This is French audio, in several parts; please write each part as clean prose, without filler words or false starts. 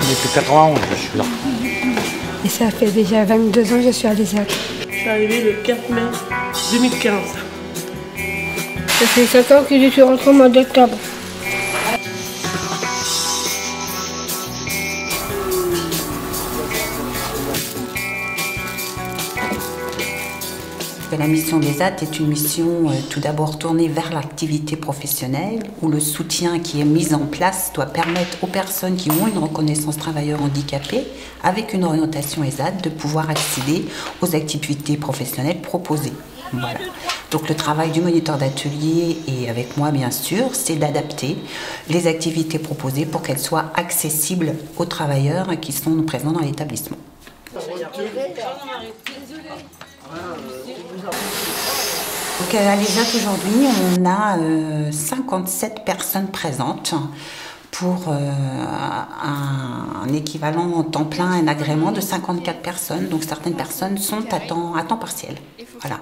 Depuis 91, je suis là. Et ça fait déjà 22 ans que je suis à l'ESAT. Je suis arrivée le 4 mai 2015. Ça fait 5 ans que je suis rentrée au mois d'octobre. La mission des l'ESAT est une mission tout d'abord tournée vers l'activité professionnelle où le soutien qui est mis en place doit permettre aux personnes qui ont une reconnaissance travailleur handicapé avec une orientation ESAT de pouvoir accéder aux activités professionnelles proposées. Voilà. Donc le travail du moniteur d'atelier et avec moi bien sûr, c'est d'adapter les activités proposées pour qu'elles soient accessibles aux travailleurs qui sont présents dans l'établissement. Donc à l'ESAT aujourd'hui, on a 57 personnes présentes pour un équivalent en temps plein, un agrément de 54 personnes. Donc certaines personnes sont à temps partiel. Voilà.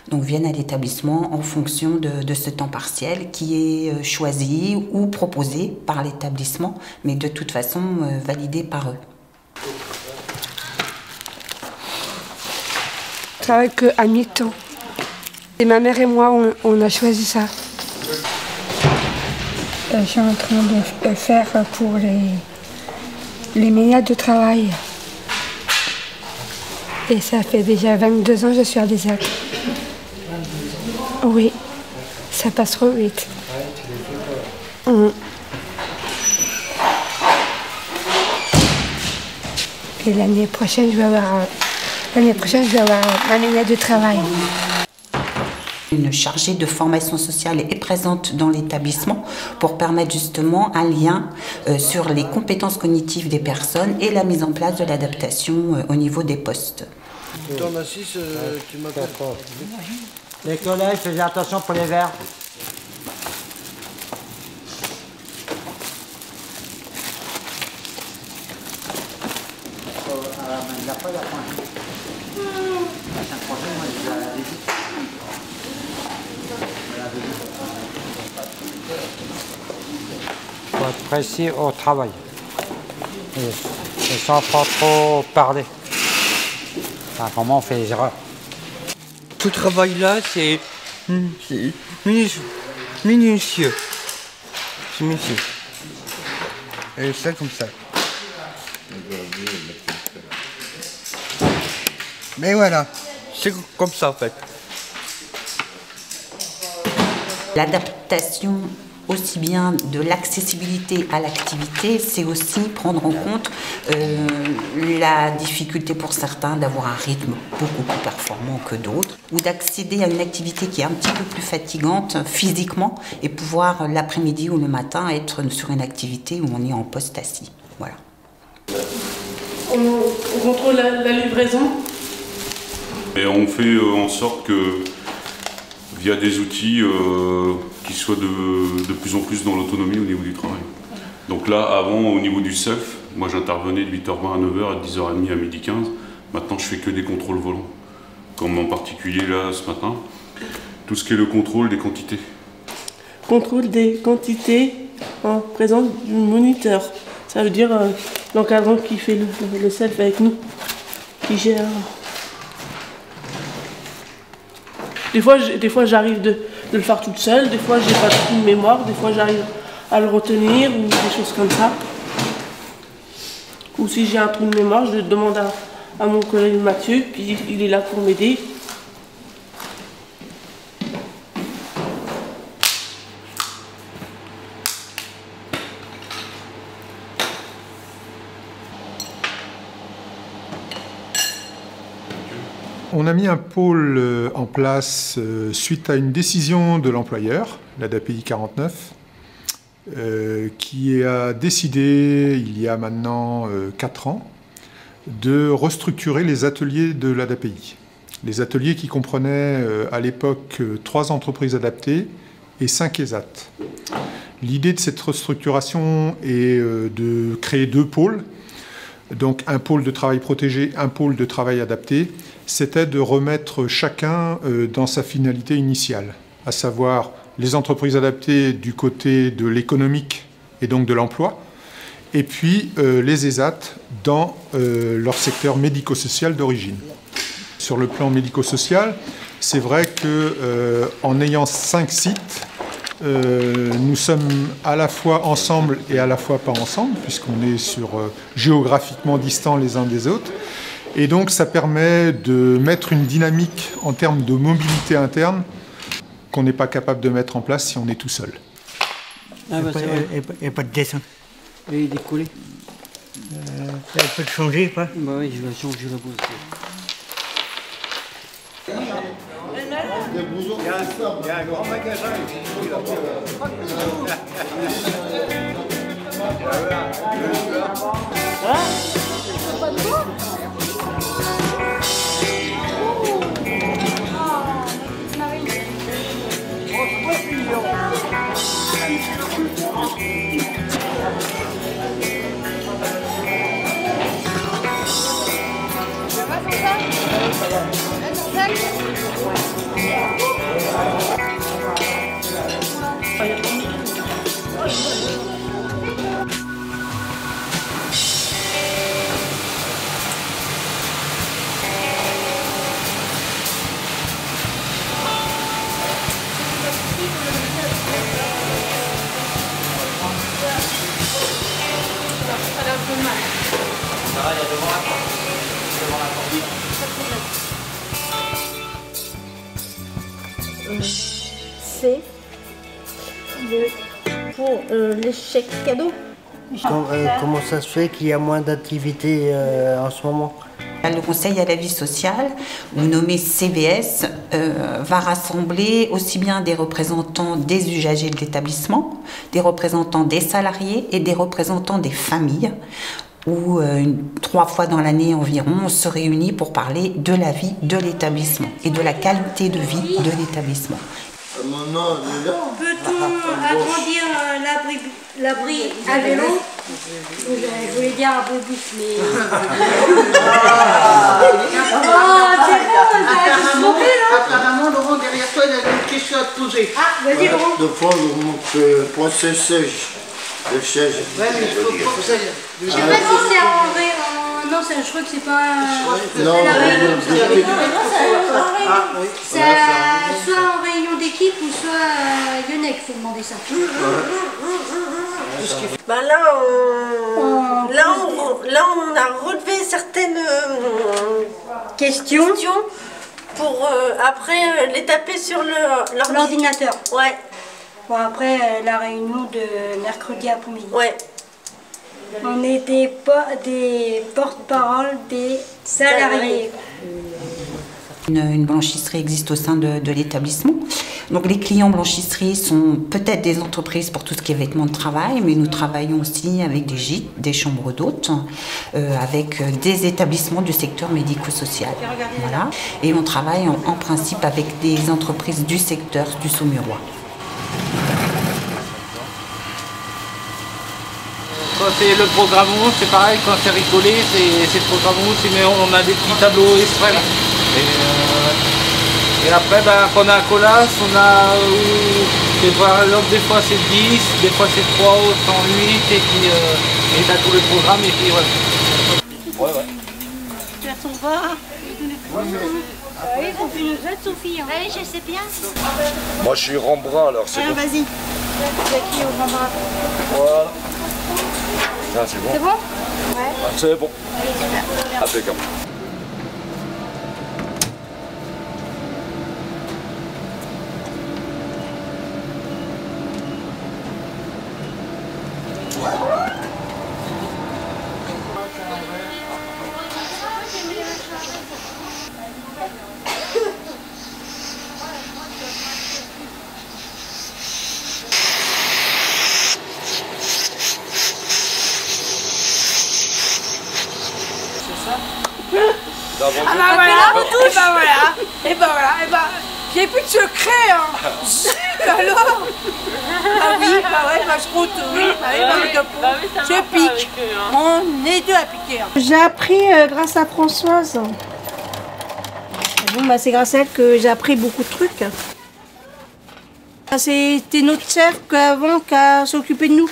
Donc viennent à l'établissement en fonction de ce temps partiel qui est choisi ou proposé par l'établissement, mais de toute façon validé par eux. Je travaille qu'à mi-temps. Et ma mère et moi, on a choisi ça. Je suis en train de faire pour les ménages de travail. Et ça fait déjà 22 ans que je suis à l'ESAT. Oui, ça passe trop vite. Et l'année prochaine, je vais avoir ma ménage de travail. Une chargée de formation sociale est présente dans l'établissement pour permettre justement un lien sur les compétences cognitives des personnes et la mise en place de l'adaptation au niveau des postes. T'en as 6, tu m'appelles. Les collègues, faites attention pour les verres. Faut être précis au travail et sans pas trop parler. Enfin, comment on fait les erreurs. Ce travail-là, c'est minutieux. C'est minutieux. Et ça comme ça. Mais voilà, c'est comme ça en fait. L'adaptation aussi bien de l'accessibilité à l'activité, c'est aussi prendre en compte la difficulté pour certains d'avoir un rythme beaucoup plus performant que d'autres, ou d'accéder à une activité qui est un petit peu plus fatigante physiquement et pouvoir l'après-midi ou le matin être sur une activité où on est en poste assis. Voilà. On contrôle la livraison. Et on fait en sorte que via des outils qui soient de plus en plus dans l'autonomie au niveau du travail. Donc là, avant, au niveau du self, moi j'intervenais de 8h20 à 9h, à 10h30 à 12h15. Maintenant, je fais que des contrôles volants. Comme en particulier là, ce matin, tout ce qui est le contrôle des quantités. Contrôle des quantités en présence du moniteur. Ça veut dire l'encadrant qui fait le self avec nous, qui gère. Des fois j'arrive de le faire toute seule, des fois j'ai pas trop de mémoire, des fois j'arrive à le retenir ou des choses comme ça. Ou si j'ai un trou de mémoire, je le demande à mon collègue Mathieu, puis il est là pour m'aider. On a mis un pôle en place suite à une décision de l'employeur, l'ADAPI 49, qui a décidé, il y a maintenant 4 ans, de restructurer les ateliers de l'ADAPI. Les ateliers qui comprenaient à l'époque 3 entreprises adaptées et 5 ESAT. L'idée de cette restructuration est de créer 2 pôles, donc un pôle de travail protégé, un pôle de travail adapté. C'était de remettre chacun dans sa finalité initiale, à savoir les entreprises adaptées du côté de l'économique et donc de l'emploi, et puis les ESAT dans leur secteur médico-social d'origine. Sur le plan médico-social, c'est vrai qu'en ayant 5 sites, nous sommes à la fois ensemble et à la fois pas ensemble, puisqu'on est géographiquement distants les uns des autres. Et donc ça permet de mettre une dynamique en termes de mobilité interne qu'on n'est pas capable de mettre en place si on est tout seul. Ah bah et pas de dessin. Et il est collé. Elle peut changer, pas? Bah oui, je vais changer la pose. Il y a un grand magasin ici, là-bas. C'est pour l'échec cadeau. Comment ça se fait qu'il y a moins d'activités en ce moment? Le Conseil à la vie sociale, ou nommé CVS, va rassembler aussi bien des représentants des usagers de l'établissement, des représentants des salariés et des représentants des familles, où 3 fois dans l'année environ, on se réunit pour parler de la vie de l'établissement et de la qualité de vie de l'établissement. Peut-on agrandir l'abri à vélo? Je voulais dire un peu plus, mais... Apparemment, Laurent, derrière toi, il a une question à te poser. Ah, vas-y, Laurent. De fois, le siège. Le siège. Ouais, mais il faut pas que ça... Je sais pas si c'est en vrai... Non, je crois que c'est pas... Non, soit en réunion d'équipe ou soit Yonec, il faut demander ça. Bah là, on a relevé certaines questions pour après les taper sur l'ordinateur. Ouais. Bon, après la réunion de mercredi après-midi. Ouais. On est des porte-parole des salariés. Une blanchisserie existe au sein de l'établissement. Donc les clients blanchisseries sont peut-être des entreprises pour tout ce qui est vêtements de travail, mais nous travaillons aussi avec des gîtes, des chambres d'hôtes, avec des établissements du secteur médico-social. Voilà. Et on travaille en principe avec des entreprises du secteur du Saumurois. Quand c'est le programme 11, c'est pareil, quand c'est rigolé, c'est le programme 11, mais on a des petits tableaux exprès là. Et après, quand on a un colas, on a des fois c'est 10, des fois c'est 3 ou 108, et puis t'as tout le programme, et puis voilà. Ouais. Tu as son bas. Oui, on fait une autre Sophie. Oui, je sais bien. Moi je suis Rembrandt alors c'est bon. Vas-y. C'est qui au Rembrandt? Voilà. Ah, c'est bon. C'est bon? Ouais. Ah, c'est bon. Allez, super. Impeccable. Ah bah voilà, et bah voilà, j'ai plus de secret, hein. Zut alors. Ah oui, bah ouais, je route, je pique. On est deux à piquer. J'ai appris grâce à Françoise. Bon, bah c'est grâce à elle que j'ai appris beaucoup de trucs. C'était notre chef avant qui s'occupait de nous.